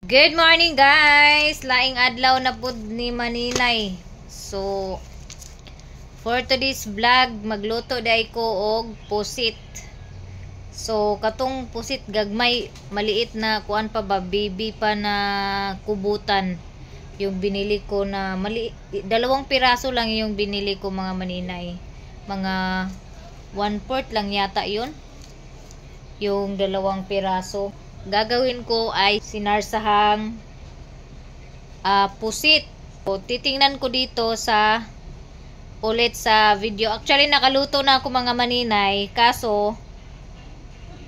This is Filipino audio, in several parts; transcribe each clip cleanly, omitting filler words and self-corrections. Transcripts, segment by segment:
Good morning guys! Laing adlaw na pud ni Maninay. So, for today's vlog, magluto day ko og pusit. So, katong pusit gagmay, maliit na kuan pa ba, baby pa na kubutan. Yung binili ko na dalawang piraso lang yung binili ko mga Maninay. Mga 1/4 lang yata yun. Yung dalawang piraso. Gagawin ko ay sinarsahang pusit. So, titingnan ko dito ulit sa video. Actually, nakaluto na ako mga Maninay. Kaso,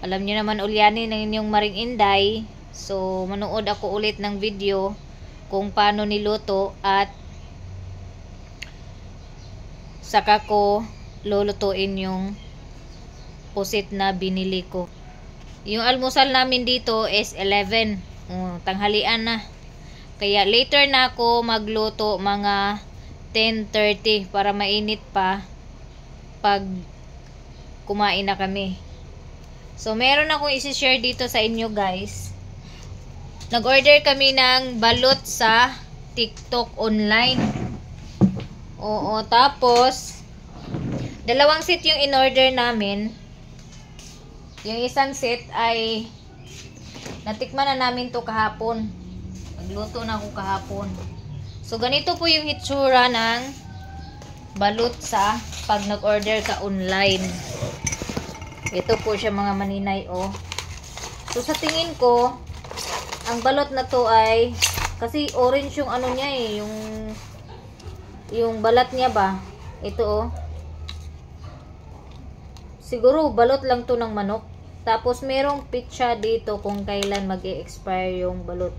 alam niyo naman ulyanin ng inyong Maring Inday. So, manood ako ulit ng video kung paano niluto at saka ko lulutuin yung pusit na binili ko. Yung almusal namin dito is 11. Tanghalian na. Kaya later na ako magluto mga 10:30 para mainit pa pag kumain na kami. So meron akong isi-share dito sa inyo guys. Nag-order kami ng balot sa TikTok online. Oo, tapos dalawang set yung in-order namin. Yung isang set ay natikman na namin to kahapon. Nagluto na ako kahapon. So ganito po yung hitsura ng balot sa pag nag-order ka online. Ito po siya mga Maninay oh. So sa tingin ko, ang balot na to ay kasi orange yung ano niya eh, yung balat niya ba. Ito oh. Siguro balot lang to ng manok. Tapos merong pitsa dito kung kailan mag-e-expire yung balot.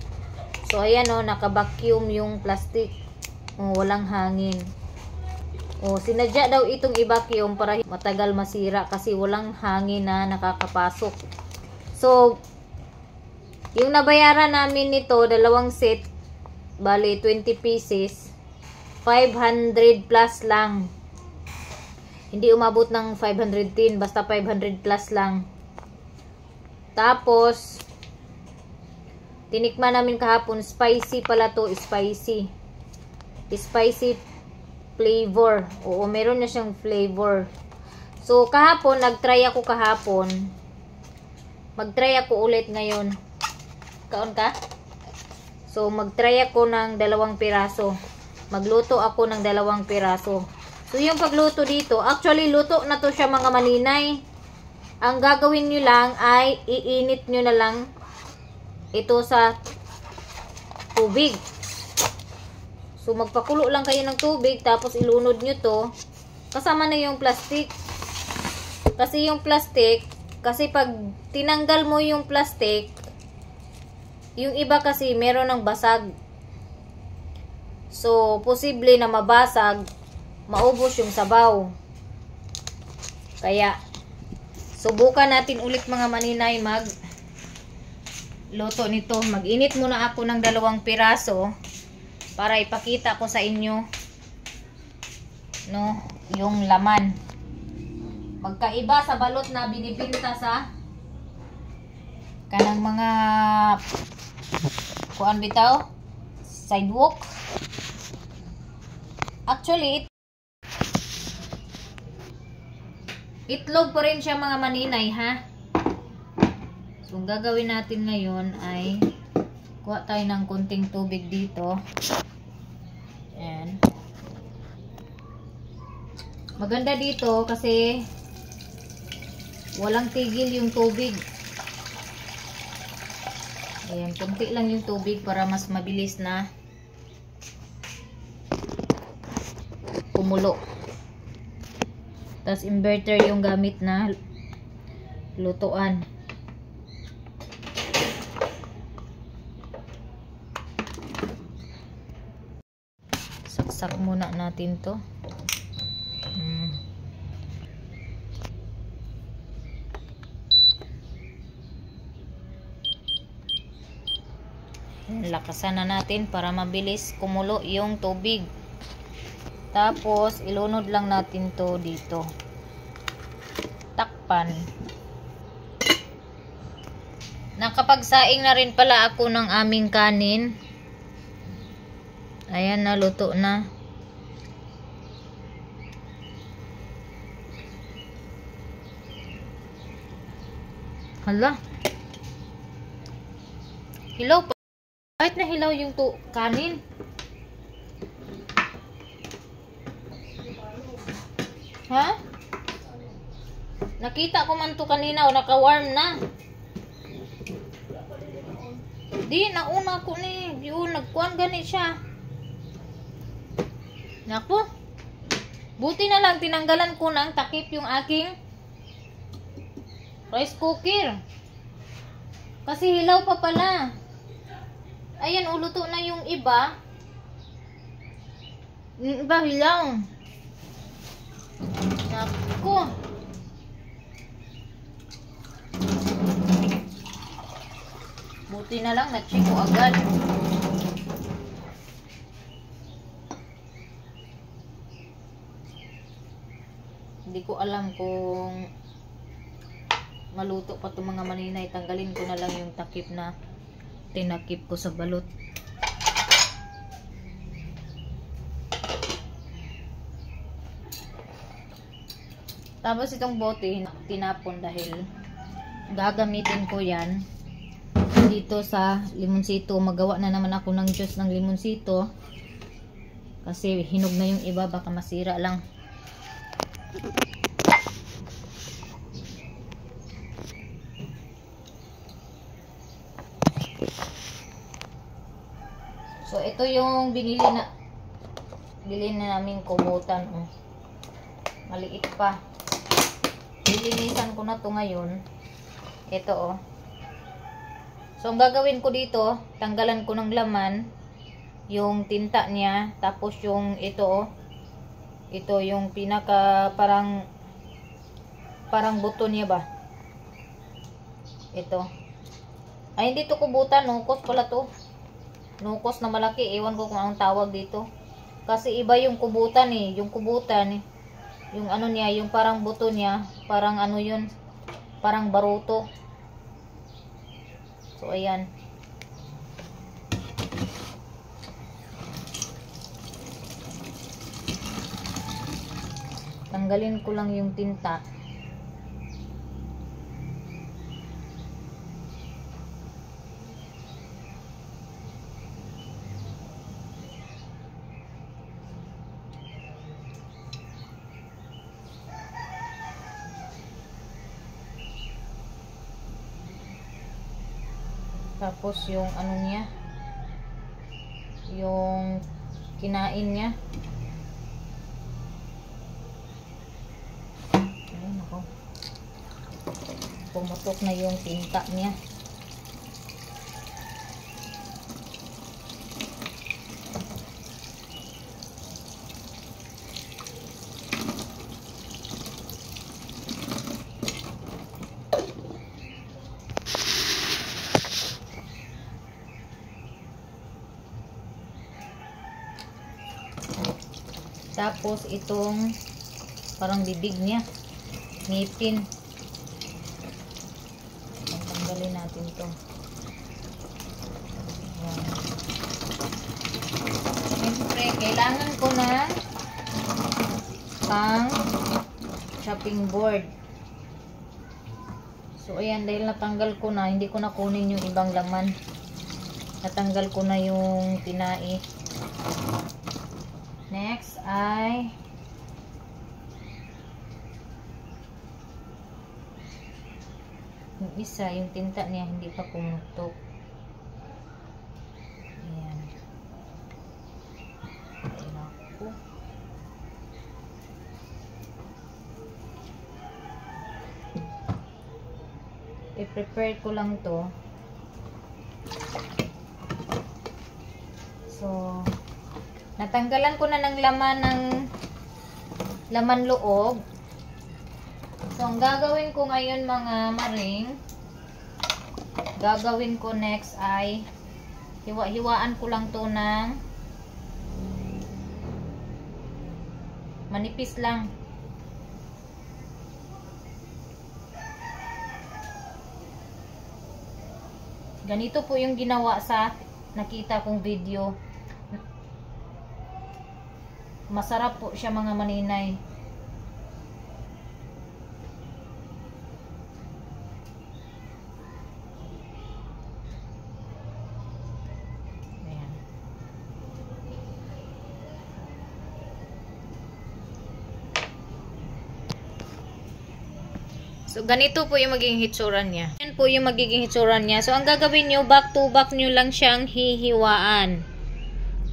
So ayan oh, naka-vacuum yung plastic. Oh, walang hangin. Oh, sinadya daw itong i-vacuum para matagal masira kasi walang hangin na nakakapasok. So yung nabayaran namin nito, dalawang set, bali 20 pieces, 500 plus lang. Hindi umabot ng 510, basta 500 plus lang. Tapos, tinikman namin kahapon, spicy pala to, spicy. Spicy flavor. Oo, meron na siyang flavor. So, kahapon, nag-try ako kahapon. Mag-try ako ulit ngayon. Kaon ka? So, mag-try ako ng 2 piraso. Magluto ako ng 2 piraso. So, yung pagluto dito, actually, luto na to siya mga Maninay. Ang gagawin nyo lang ay iinit nyo na lang ito sa tubig. So, magpakulo lang kayo ng tubig, tapos ilunod nyo to. Kasama na yung plastic. Kasi yung plastic, kasi pag tinanggal mo yung plastic, yung iba kasi meron ng basag. So, posible na mabasag, maubos yung sabaw. Kaya subukan natin ulit mga Maninay mag luto nito. Mag-init muna ako ng 2 piraso para ipakita ko sa inyo no, yung laman. Magkaiba sa balot na binibinta sa kanang mga kuan bitaw sidewalk. Actually itlog pa rin siya mga Maninay ha. So ang gagawin natin ngayon ay kuha tayo ng konting tubig dito. Ayan. Maganda dito kasi walang tigil yung tubig. Ayan, konti lang yung tubig para mas mabilis na kumulo. Tapos inverter yung gamit na lutuan. Saksak muna natin to. Lakasan na natin para mabilis kumulo yung tubig. Tapos, ilunod lang natin to dito. Takpan. Nakapagsaing na rin pala ako ng aming kanin. Ayan, naluto na. Hala. Hilaw pa. Kahit na hilaw yung kanin. Ha? Nakita ko man to kanina o naka-warm na. Di, nauna ko ni. Yun, nagkuhan gani siya. Naku. Buti na lang tinanggalan ko ng takip yung aking rice cooker. Kasi hilaw pa pala. Ayan, uluto na yung iba. Yung iba hilaw. Naku. Buti na lang, na-check ko agad. Hindi ko alam kung maluto pa itong mga maninay. Tanggalin ko na lang yung takip na tinakip ko sa balot. Tapos itong bote, tinapon dahil gagamitin ko yan dito sa limonsito. Magawa na naman ako ng juice ng limonsito. Kasi hinog na yung iba, baka masira lang. So ito yung binili na namin kumutan. Oh. Maliit pa. Lilinisan ko na to ngayon. Ito oh. So ang gagawin ko dito, tanggalan ko ng laman yung tinta niya, tapos yung ito oh. Ito yung pinaka parang buto niya ba? Ito. Ay hindi to kubutan, nukos pala to. Nukos na malaki, ewan ko kung anong tawag dito. Kasi iba yung kubutan eh. Yung kubutan, yung ano niya, yung parang buto niya, parang ano yun, parang baruto. So ayan. Tanggalin ko lang yung tinta. Tapos yung ano niya, yung kinain niya. Ayun ako. Pumutok na yung tinta niya. Tapos itong parang bibig niya, ngipin. Tanggalin natin to. Siyempre, kailangan ko na pang chopping board. So ayan, dahil natanggal ko na, hindi ko na kunin yung ibang laman. Natanggal ko na yung tinai. Next ay yung isa, yung tinta niya hindi pa pumutok. Ayan. Ayan ako. I-prepare ko lang to. So natanggalan ko na ng laman loob. So ang gagawin ko ngayon mga maring, gagawin ko next ay hiwa-hiwaan ko lang to ng manipis lang. Ganito po yung ginawa sa nakita kong video. Masarap po siya mga maninay. Ayan. So, ganito po yung magiging hitsuran niya. Yan po yung magiging hitsuran niya. So, ang gagawin nyo, back to back nyo lang siyang hihiwaan.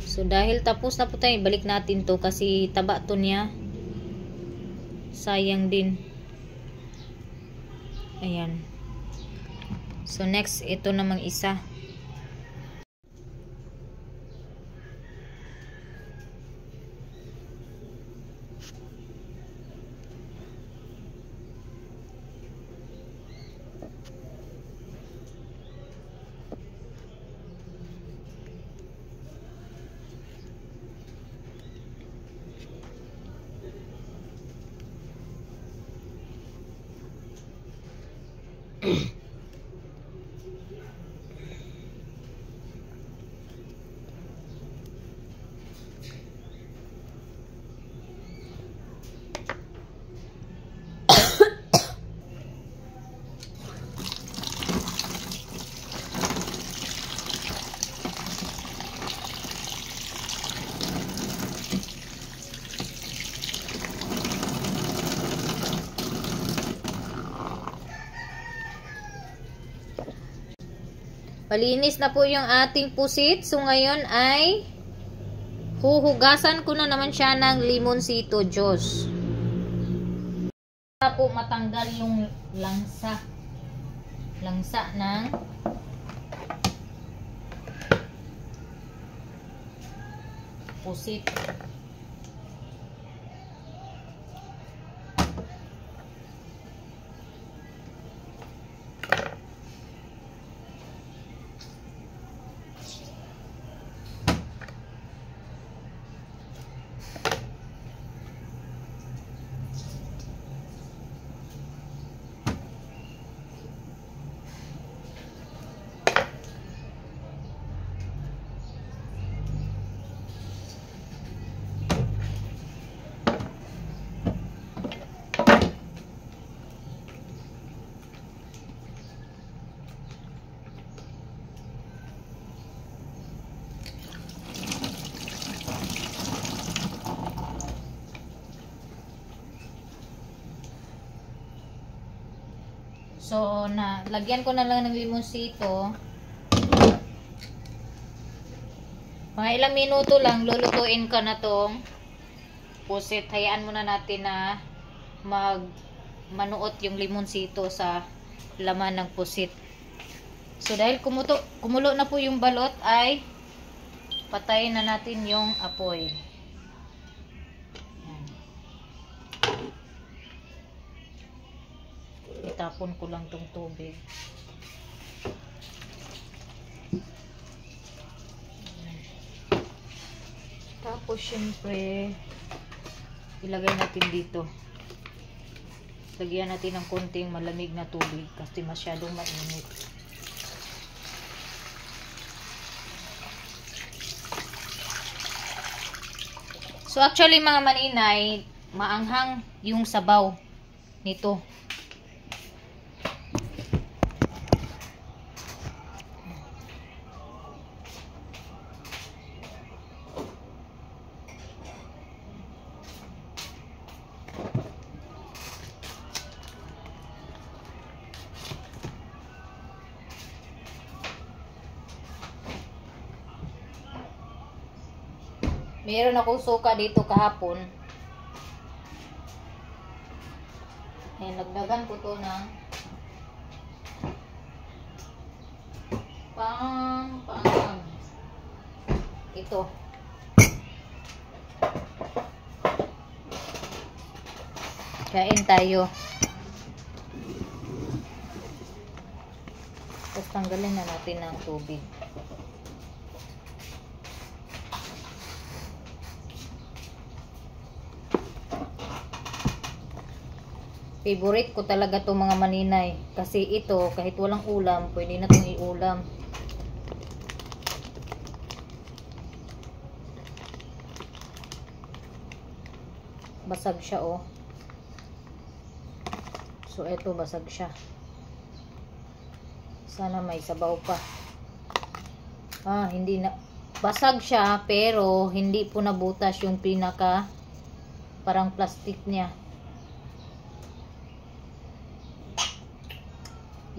So, dahil tapos na po tayo, balik natin to kasi taba to niya. Sayang din. Ayan. So, next, ito namang isa. Malinis na po yung ating pusit. So, ngayon ay huhugasan ko na naman siya ng limonsito juice. Para po matanggal yung langsa. Langsa ng pusit. So, lagyan ko na lang ng limonsito. Mga ilang minuto lang, lulutuin ka na tong pusit. Hayaan muna natin na manuot yung limonsito sa laman ng pusit. So, dahil kumulo na po yung balot, ay patayin na natin yung apoy. Itapon ko lang tong tubig. Tapos syempre ilagay natin dito. Lagyan natin ng konting malamig na tubig kasi masyadong mainit. So actually mga maninay, maanghang yung sabaw nito. Meron akong suka dito kahapon. Ayan, nagdagan ko to ng pang ito. Kain tayo. Tapos tanggalin na natin ng tubig. Favorite ko talaga itong mga maninay. Kasi ito, kahit walang ulam, pwede na itong iulam. Basag siya, oh. So, eto, basag siya. Sana may sabaw pa. Hindi na. Basag siya, pero hindi po nabutas yung pinaka parang plastic niya.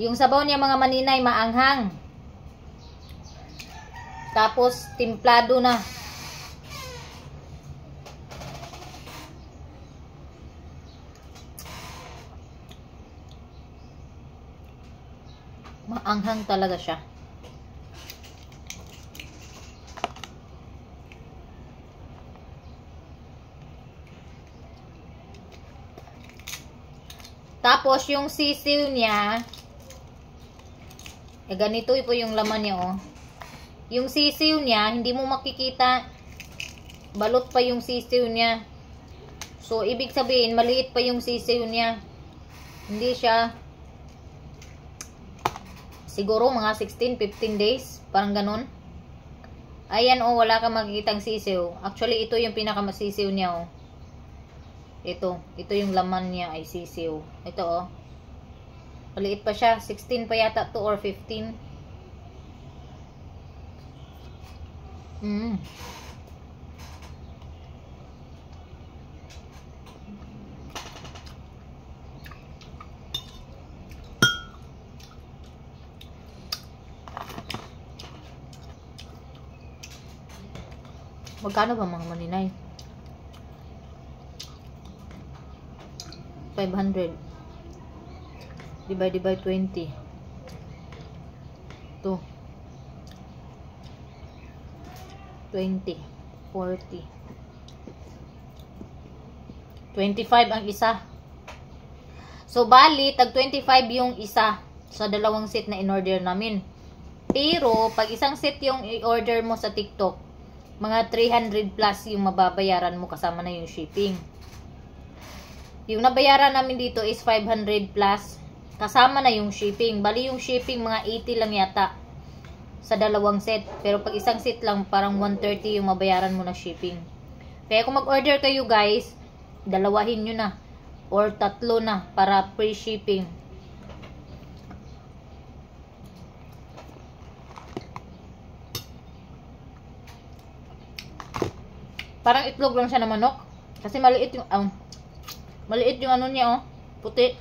Yung sabaw niya, mga maninay, maanghang. Tapos, timplado na. Maanghang talaga siya. Tapos, yung sisiw niya, ganito po yung laman niya, oh. Yung sisiw niya, hindi mo makikita. Balot pa yung sisiw niya. So, ibig sabihin, maliit pa yung sisiw niya. Hindi siya, siguro mga 16-15 days. Parang ganun. Ayan, oh, wala kang makikitang sisiw. Actually, ito yung pinakamasisiw niya, oh. Ito yung laman niya ay sisiw. Ito, oh. Maliit pa siya. 16 pa yata to or 15. Magkano ba mga maninay? 500 divided by 20. Ito 20, 40, 25 ang isa. So bali tag 25 yung isa sa dalawang set na in-order namin. Pero pag isang set yung i-order mo sa TikTok, mga 300 plus yung mababayaran mo kasama na yung shipping. Yung nabayaran namin dito is 500 plus kasama na yung shipping. Bali yung shipping mga 80 lang yata sa dalawang set. Pero pag isang set lang parang 130 yung mabayaran mo na shipping. Kaya kung mag-order kayo guys, dalawahin nyo na or tatlo na para free shipping. Parang itlog lang siya na manok. Kasi maliit yung ano niya, oh. Puti.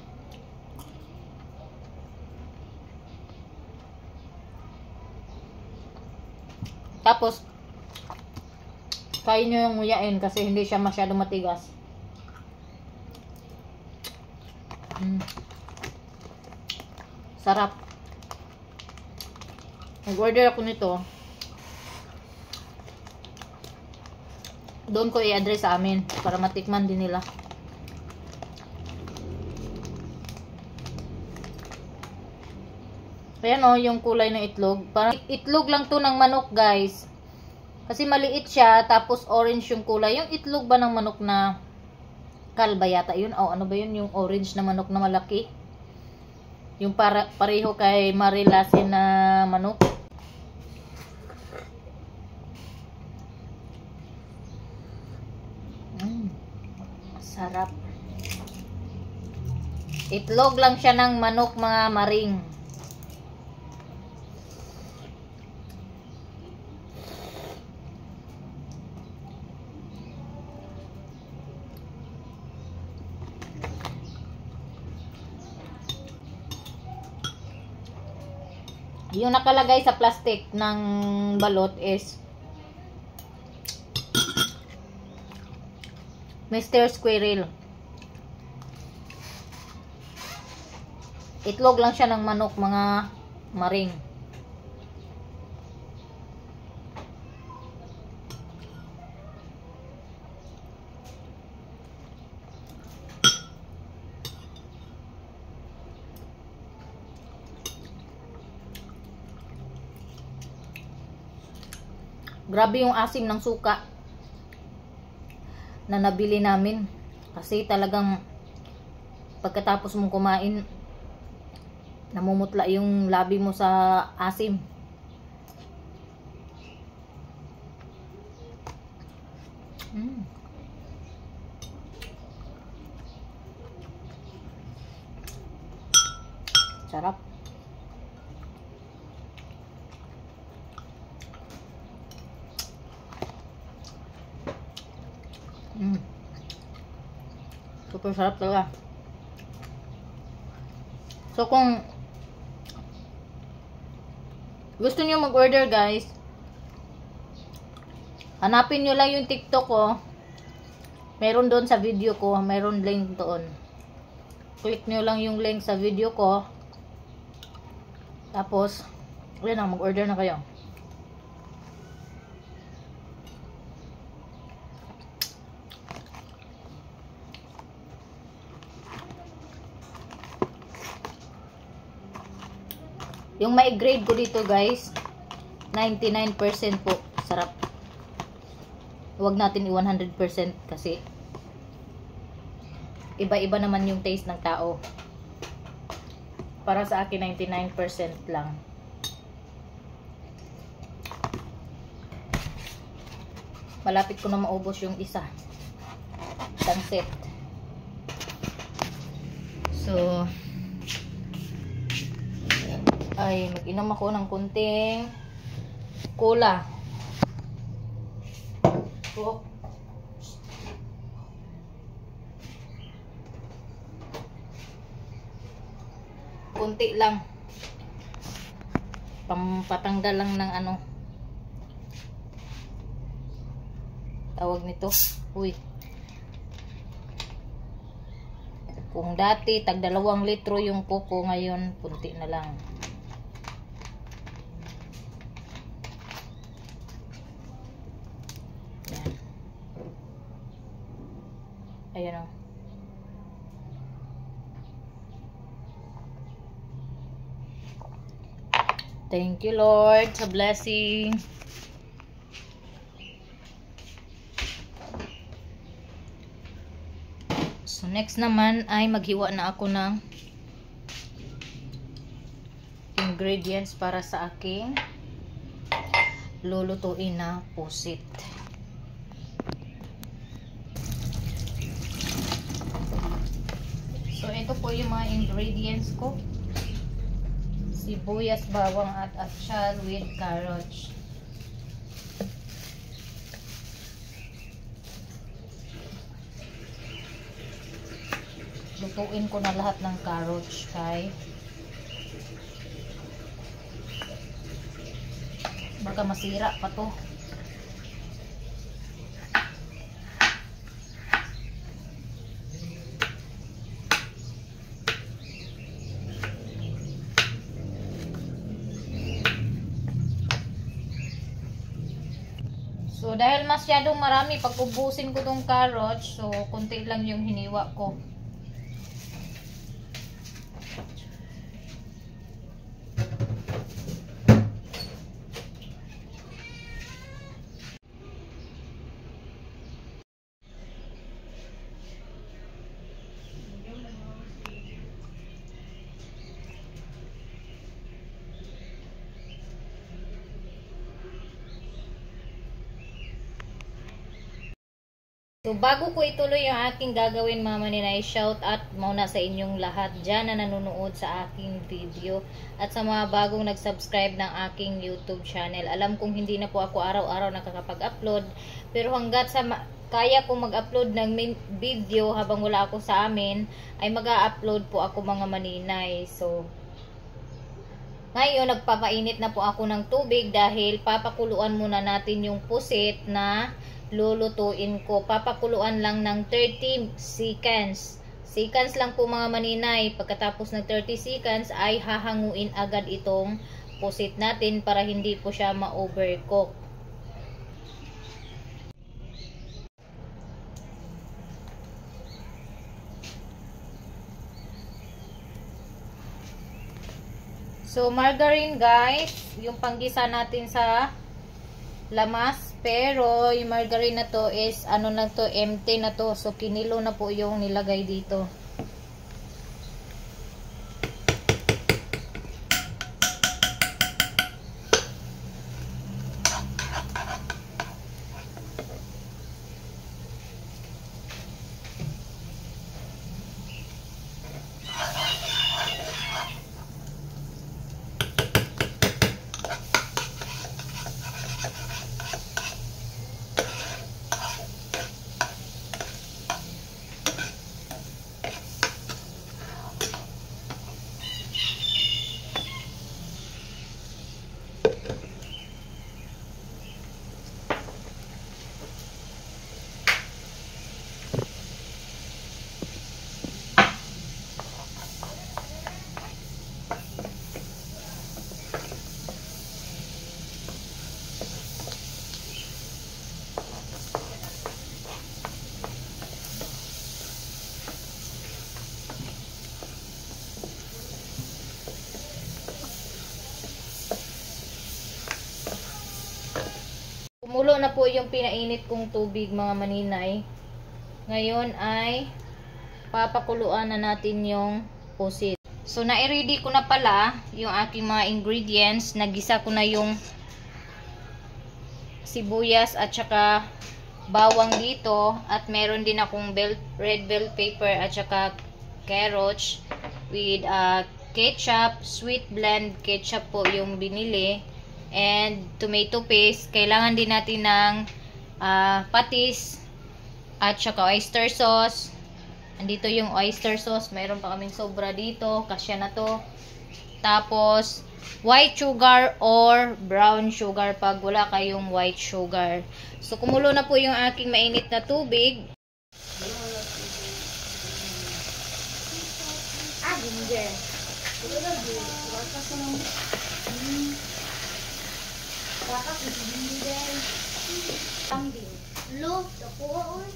Tapos, kain nyo yung nguyain kasi hindi siya masyado matigas. Sarap. Nag-order ako nito. Doon ko i-address sa amin para matikman din nila. Ayan, oh, yung kulay ng itlog. Parang itlog lang to ng manok, guys. Kasi maliit siya, tapos orange yung kulay. Yung itlog ba ng manok na kalba yata yun? Oh, ano ba yun? Yung orange na manok na malaki. Yung pareho kay Marilasin na manok. Sarap. Itlog lang siya ng manok, mga maring. Yung nakalagay sa plastic ng balot is Mr. Squirrel. Itlog lang siya ng manok, mga maring. Grabe yung asim ng suka na nabili namin. Kasi talagang pagkatapos mong kumain, namumutla yung labi mo sa asim. Sarap. Super sarap talaga. So kung gusto niyo mag-order guys, hanapin nyo lang yung TikTok ko. Meron doon sa video ko. Meron link doon. Click nyo lang yung link sa video ko. Tapos, ayan na, mag-order na kayo. Yung may grade ko dito guys, 99% po. Sarap. Huwag natin i-100% kasi iba-iba naman yung taste ng tao. Para sa akin, 99% lang. Malapit ko na maubos yung isa. Isang set. So, ay mag-inom ako ng kunting cola. So, kunti lang. Pampatanggal lang ng ano. Tawag nito. Uy. Kung dati tag 2 litro yung koko, ngayon kunti na lang. Ayan o. Thank you Lord sa blessing. So next naman ay maghiwa na ako ng ingredients para sa aking lulutuin na pusit. So, ito po yung mga ingredients ko. Sibuyas, bawang at atsyal with carrots. Lutuin ko na lahat ng carrots kay baka masira pa to. So, dahil masyadong marami, pag ubusin ko tong carrots, so, konti lang yung hiniwa ko. So, bago ko ituloy yung aking gagawin mga maninay, shout out muna sa inyong lahat dyan na nanonood sa aking video at sa mga bagong nag-subscribe ng aking YouTube channel. Alam kong hindi na po ako araw-araw nakakapag-upload, pero hanggat sa kaya kong mag-upload ng video habang wala ako sa amin, ay mag-upload po ako mga maninay. So, ngayon nagpapainit na po ako ng tubig dahil papakuluan muna natin yung pusit na lulutuin ko. Papakuluan lang ng 30 seconds. Seconds lang po mga maninay. Pagkatapos ng 30 seconds ay hahanguin agad itong pusit natin para hindi po siya ma-overcook. So margarine guys, yung panggisa natin sa lamas. Pero, yung margarine na to is, ano na to, empty na to. So, kinilo na po yung nilagay dito. Kumulo na po yung pinainit kong tubig mga maninay. Ngayon ay papakuluan na natin yung pusit. So na-ready ko na pala yung aking mga ingredients. Nagisa ko na yung sibuyas at saka bawang dito. At meron din akong red bell pepper at saka carrots with ketchup, sweet blend ketchup po yung binili. And tomato paste. Kailangan din natin ng patis at saka oyster sauce. Andito yung oyster sauce. Mayroon pa kaming sobra dito. Kasya na to. Tapos, white sugar or brown sugar pag wala kayong white sugar. So, kumulo na po yung aking mainit na tubig. Ginger. Bakit ginger? Kambing. Lo, dako oy.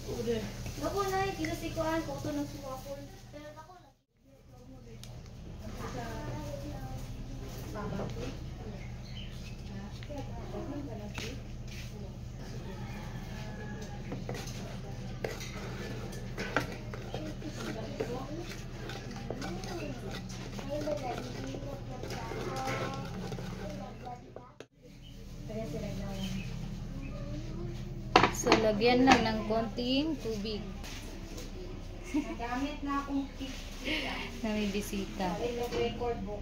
Udah. Dako na kinasikuan ko to nang suwapon. Pero dako na. So, lagyan lang ng konting tubig. Gamit na akong Na may bisita. record book.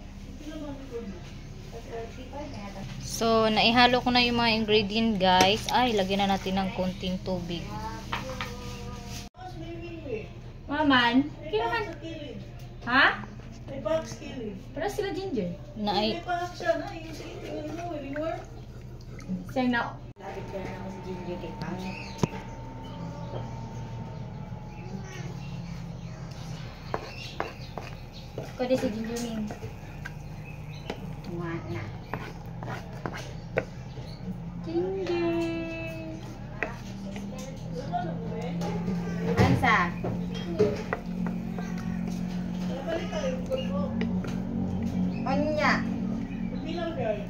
So, naihalo ko na yung mga ingredient guys. Ay, lagyan na natin ng konting tubig. Maman, kailangan. Ha? May box killing. Para sila ginger. Na ay, May box siya na. Yung sige, tingnan mo. Anymore. Siyang na. Lapit ka na ako sa ginger kay pangit. Kode si ginger min. Tuwa na. Ginger. Ansa? Balik ka yung good mo. Onya. Bilang guy.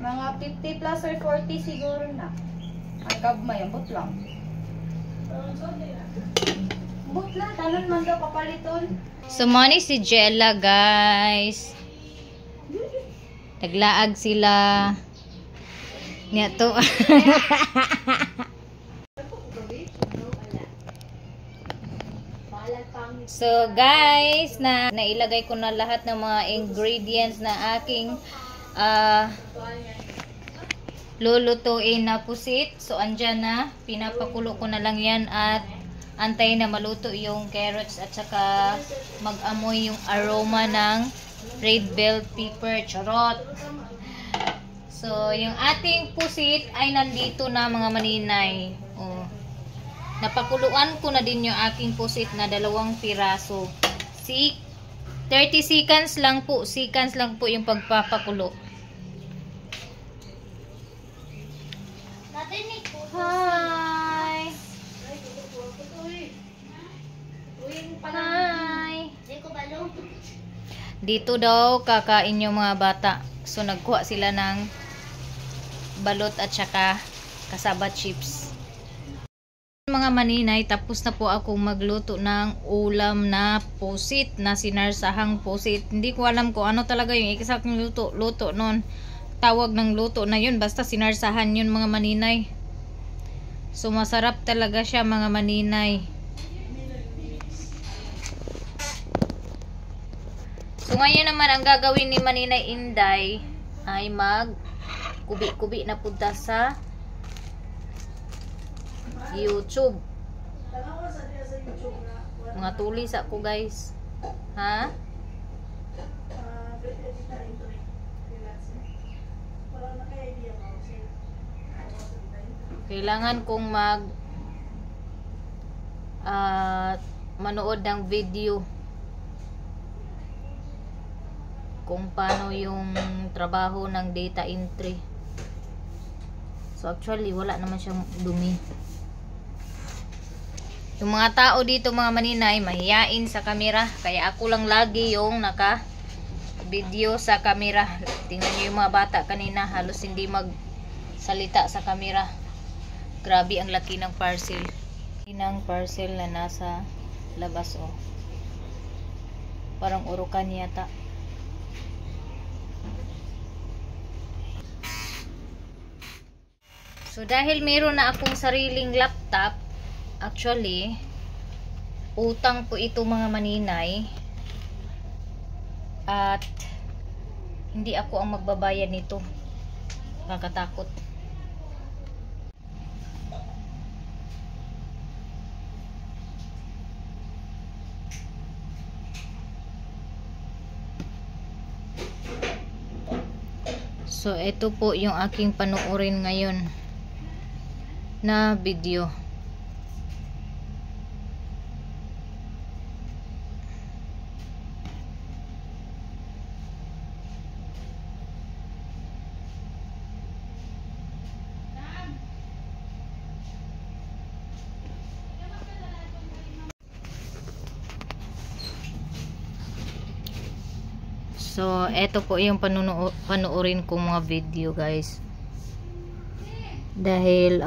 Mga 50 plus or 40 siguro na. Ang gabmay, ambot lang. Parang Sunday na. Ambot lang, tanon man daw papaliton. so money si Jella guys. Naglaag sila. Niya to. So guys, nailagay ko na lahat ng mga ingredients na aking lulutuin na pusit. So andyan na, pinapakulo ko na lang yan at antay na maluto yung carrots at saka mag-amoy yung aroma ng red bell pepper. Charot! So yung ating pusit ay nandito na mga maninay. Oh. Napakuluan ko na din yung aking pusit na 2 piraso. 30 seconds lang po. Seconds lang po yung pagpapakulo. Natinig po. Hi! Tuwing pa lang. Hi! Di ko balo. Dito daw kakain yung mga bata. So nagkuha sila ng balot at saka kasaba chips. Mga maninay, tapos na po akong magluto ng ulam na pusit, na sinarsahang pusit. Hindi ko alam kung ano talaga yung exactong luto nun. Tawag ng luto na yun, basta sinarsahan yun mga maninay. So masarap talaga siya mga maninay. So ngayon naman ang gagawin ni Maninay Inday ay mag kubi-kubi na punta sa YouTube. Tanawa sa diya sa YouTube na. Mga tulis ako guys. Ha? Edita ito eh. Relax eh. Wala na kaya idea mo. Kailangan kong manood ng video kung paano yung trabaho ng data entry. So actually wala naman siyang dumi. Yung mga tao dito mga maninay mahiyain sa kamera, kaya ako lang lagi yung naka video sa kamera. Tingnan niyo yung mga bata kanina, halos hindi salita sa camera. Grabe ang laki ng parcel. Ng parcel na nasa labas oh. Parang urukan yata. So dahil meron na akong sariling laptop, actually utang po ito mga maninay. At hindi ako ang magbabayad nito. Kakatakot. So ito po yung aking panoorin ngayon na video. So, eto po yung panoorin kong mga video, guys. Dahil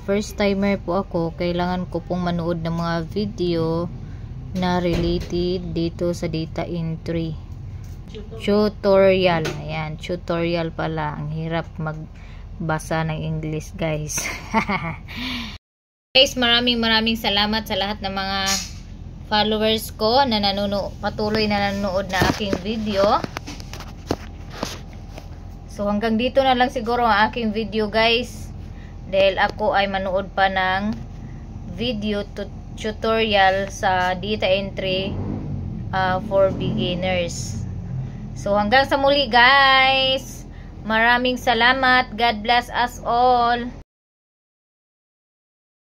first timer po ako, kailangan ko pong manood ng mga video na related dito sa data entry. Tutorial. Ayan, tutorial pala. Ang hirap magbasa ng English, guys. Guys, maraming salamat sa lahat ng mga followers ko na patuloy na nanonood na aking video. So hanggang dito na lang siguro ang aking video, guys, dahil ako ay manood pa ng video tutorial sa data entry for beginners. So hanggang sa muli, guys, maraming salamat. God bless us all.